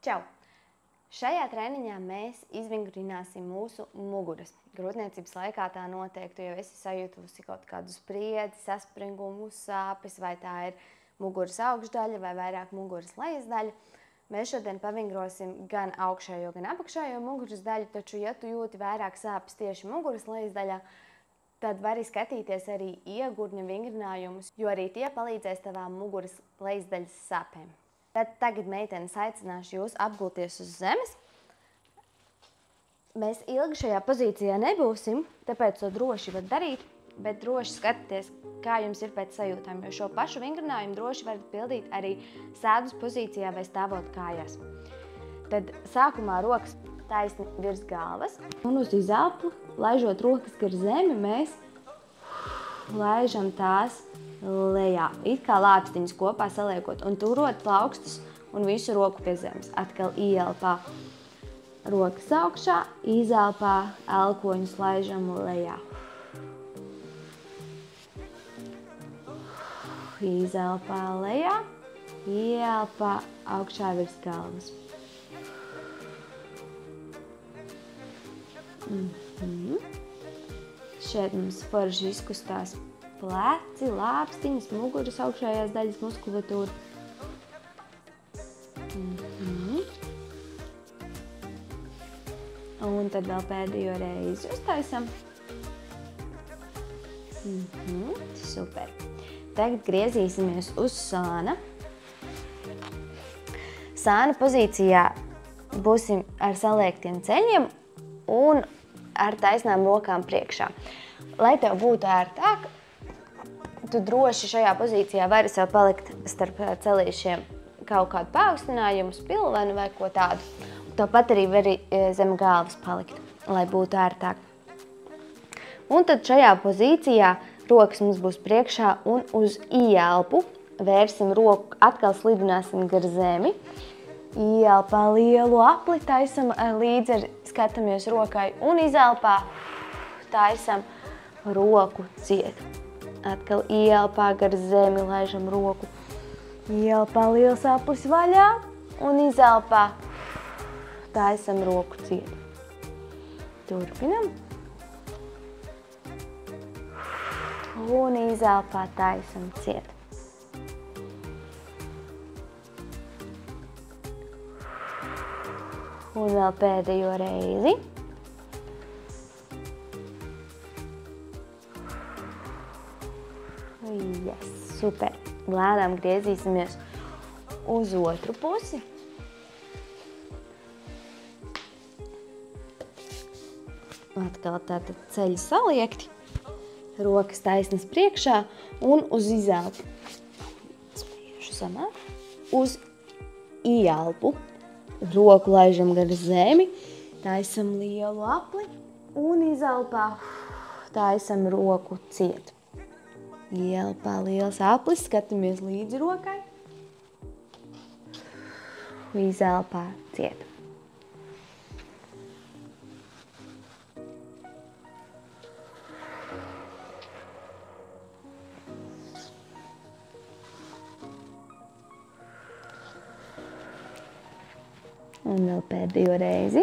Čau! Šajā treniņā mēs izvingrināsim mūsu muguras. Grūtniecības laikā tā notiek, tu jau esi sajutusi kaut kādu spriedzi, saspringumu, sāpes, vai tā ir muguras augšdaļa vai vairāk muguras lejasdaļa. Mēs šodien pavingrosim gan augšējo, gan apakšējo muguras daļu, taču, ja tu jūti vairāk sāpes tieši muguras lejasdaļā, tad vari skatīties arī iegurņa vingrinājumus, jo arī tie palīdzēs tavām muguras lejasdaļas sāpēm. Tad tagad, meitenes, aicināšu jūs apgulties uz zemes. Mēs ilgi šajā pozīcijā nebūsim, tāpēc to droši var darīt, bet droši skatieties, kā jums ir pēc sajūtām, jo šo pašu vingrinājumu droši varat pildīt arī sēdus pozīcijā vai stāvot kājās. Tad sākumā rokas taisni virs galvas un uz izelpu, laižot rokas gar zemi, mēs laižam tās lejā, it kā lāpstiņas kopā saliekot un turot plaukstus un visu roku pie zemes. Atkal ieelpā rokas augšā, izelpā elkoņus laižam lejā. Izelpā lejā, ieelpā augšā virs galvas. Šeit mums forši izkustās pleci, lāpstiņas, muguras augšējās daļas muskulatūra. Un tad vēl pēdējo reizi uztaisam. Super. Tagad griezīsimies uz sāna. Sāna pozīcijā būsim ar saliektiem ceļiem un ar taisnām rokām priekšā. Lai tev būtu ērtāk, tu droši šajā pozīcijā vari sev palikt starp celīšiem kaut kādu paaugstinājumu, spilvenu vai ko tādu. Tāpat arī vari zem galvas palikt, lai būtu ērtāk. Un tad šajā pozīcijā rokas mums būs priekšā un uz ieelpu vērsim roku, atkal slidināsim gar zemi. Ieelpā lielu apli taisam līdzi, skatāmies rokai un izelpā taisam roku cietu. Atkal ieelpā gar zemi laižam roku. Ieelpā liels aplis vaļā un izelpā taisam roku cietu. Turpinam. Un izelpā taisam cietu. Un vēl pēdējo reizi. Yes, super. Lēnām griezīsimies uz otru pusi. Atkal tātad ceļi saliekti, rokas taisnas priekšā un uz izelpu. Spiežu zemāk. Uz ieelpu. Roku laižam gar zemi, taisam lielu apli un izelpā taisam roku cietu. Ieelpā liels aplis, skatāmies līdzi rokai. Izelpā cietu. Un vēl pēdējo reizi.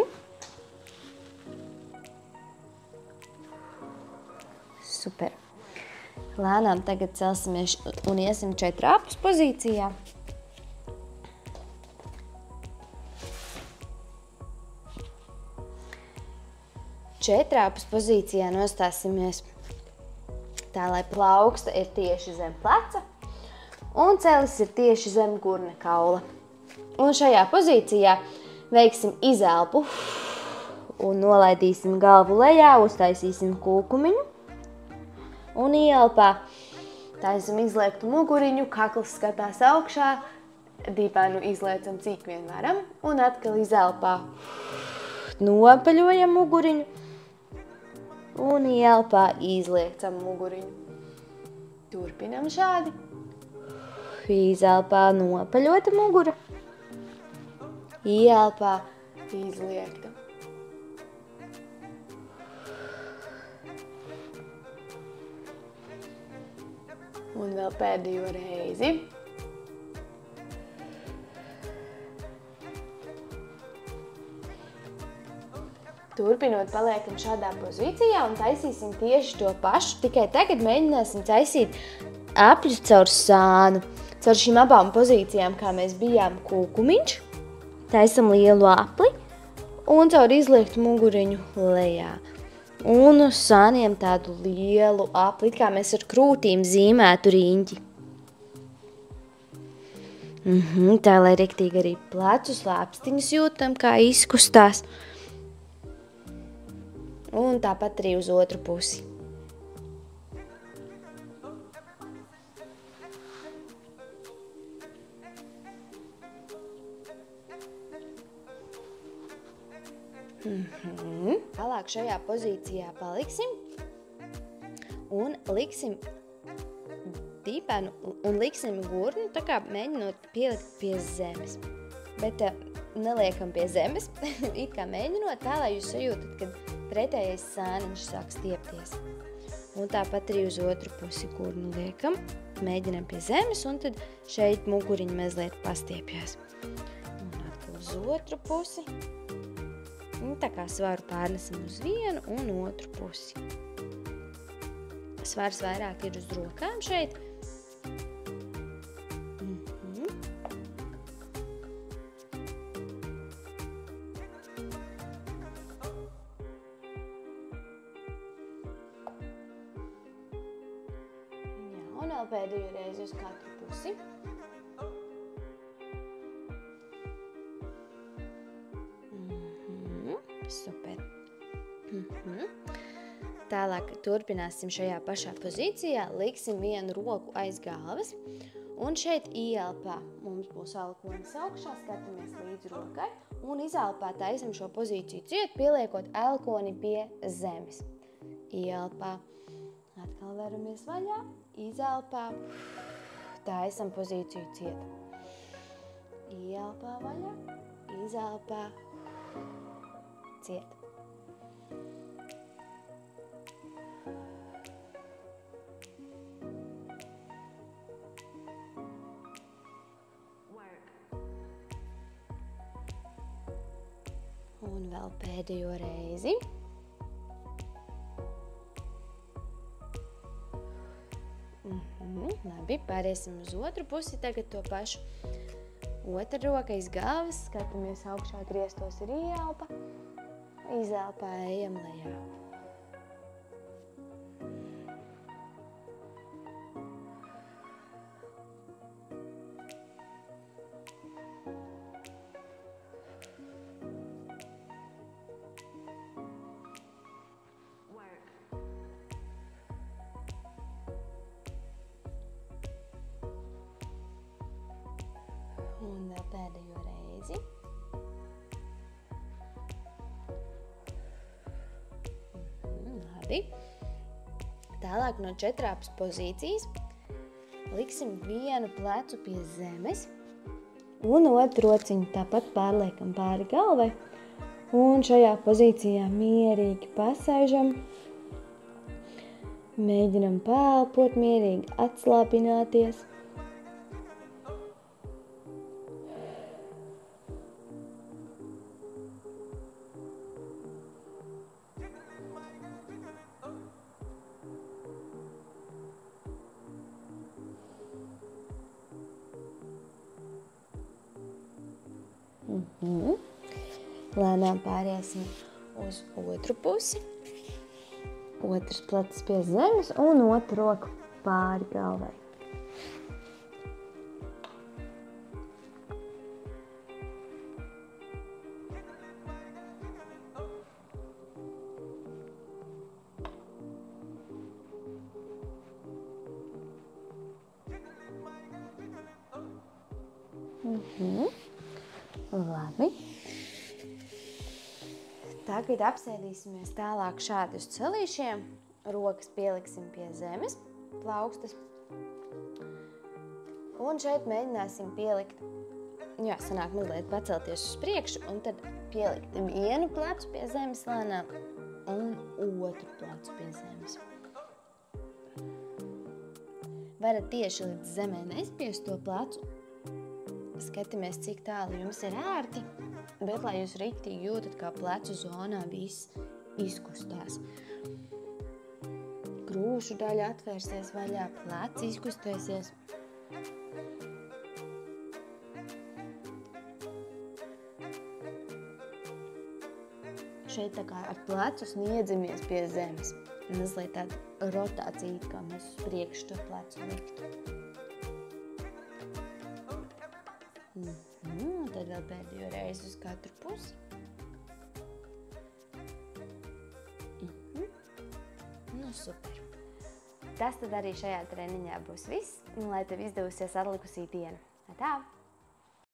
Super. Lēnām tagad celsimies un iesim četrāpus pozīcijā. Četrāpus pozīcijā nostāsimies tā, lai plauksta ir tieši zem pleca un celis ir tieši zem gurna kaula. Un šajā pozīcijā veiksim izelpu un nolaidīsim galvu lejā, uztaisīsim kūkumiņu. Un ieelpā taisam izliektu muguriņu, kakls skatās augšā, dibenu izliecam cik vien varam. Un atkal izelpā nopaļojam muguriņu un ieelpā izliecam muguriņu. Turpinam šādi. Izelpā nopaļota mugura. Ieelpā izliekta. Un vēl pēdējo reizi. Turpinot, paliekam šādā pozīcijā un taisīsim tieši to pašu, tikai tagad mēģināsim taisīt apļus caur sānu. Caur šīm abām pozīcijām, kā mēs bijām kūkumiņš, taisam lielu apli un caur izliektu muguriņu lejā. Un uz sāniem tādu lielu apli, kā mēs ar krūtīm zīmētu riņķi. Tā, lai riktīgi arī plecus, lāpstiņus jūtam, kā izkustās. Un tāpat arī uz otru pusi. Tālāk šajā pozīcijā paliksim un liksim dibenu un liksim gurnu, tā kā mēģinot pielikt pie zemes. Bet neliekam pie zemes, it kā mēģinot tā, lai jūs sajūtat, kad pretējais sāniņš sāk stiepties. Un tāpat arī uz otru pusi gurnu liekam, mēģinam pie zemes un tad šeit muguriņi mazliet pastiepjās. Un atkal uz otru pusi. Tā kā svaru pārnesam uz vienu un otru pusi. Svars vairāk ir uz rokām šeit. Jā, un vēl pēdējo reizi uz katru pusi. Super. Tālāk turpināsim šajā pašā pozīcijā, liksim vienu roku aiz galvas un šeit ieelpā. Mums būs elkonis augšā, skatāmies līdz rokai un izelpā taisam šo pozīciju ciet, pieliekot elkoni pie zemes. Ieelpā, atkal veramies vaļā, izelpā, taisam pozīciju ciet. Ieelpā vaļā, izelpā, ciet. Un vēl pēdējo reizi. Labi, pāriesim uz otru pusi, tagad to pašu. Otra roka aiz galvas, skatāmies augšā, griestos ir ieelpa. Izelpā ejam lejā. Un vēl pēdējo reizi. Labi. Tālāk no četrāpas pozīcijas liksim vienu plecu pie zemes un otru rociņu tāpat pārliekam pāri galvai. Un šajā pozīcijā mierīgi pasēžam. Mēģinam pēlpot, mierīgi atslāpināties. Lēnām pāriesim uz otru pusi. Otrs plecs pie zemes un otru roku pāri galvai. Labi. Tagad apsēdīsimies tālāk šādi uz celīšiem. Rokas pieliksim pie zemes, plaukstas. Un šeit mēģināsim pielikt, sanāk mazliet pacelties uz priekšu, un tad pielikt vienu plecu pie zemes lēnām un otru plecu pie zemes. Varat tieši līdz zemē nespiest to plecu, skatāmies, cik tālu jums ir ērti, bet lai jūs riktīgi jūtat, kā plecu zonā viss izkustās. Krūšu daļa atvērsies vaļā, pleci izkustēsies. Šeit tā kā ar plecu sniedzamies pie zemes. Mazliet tāda rotācija, kā mēs uz priekšu to plecu liktu. Tad vēl pēdējo reizi uz katru pusi. Nu, super. Tas tad arī šajā treniņā būs viss, lai tev izdevusies atlikusī diena. Tā!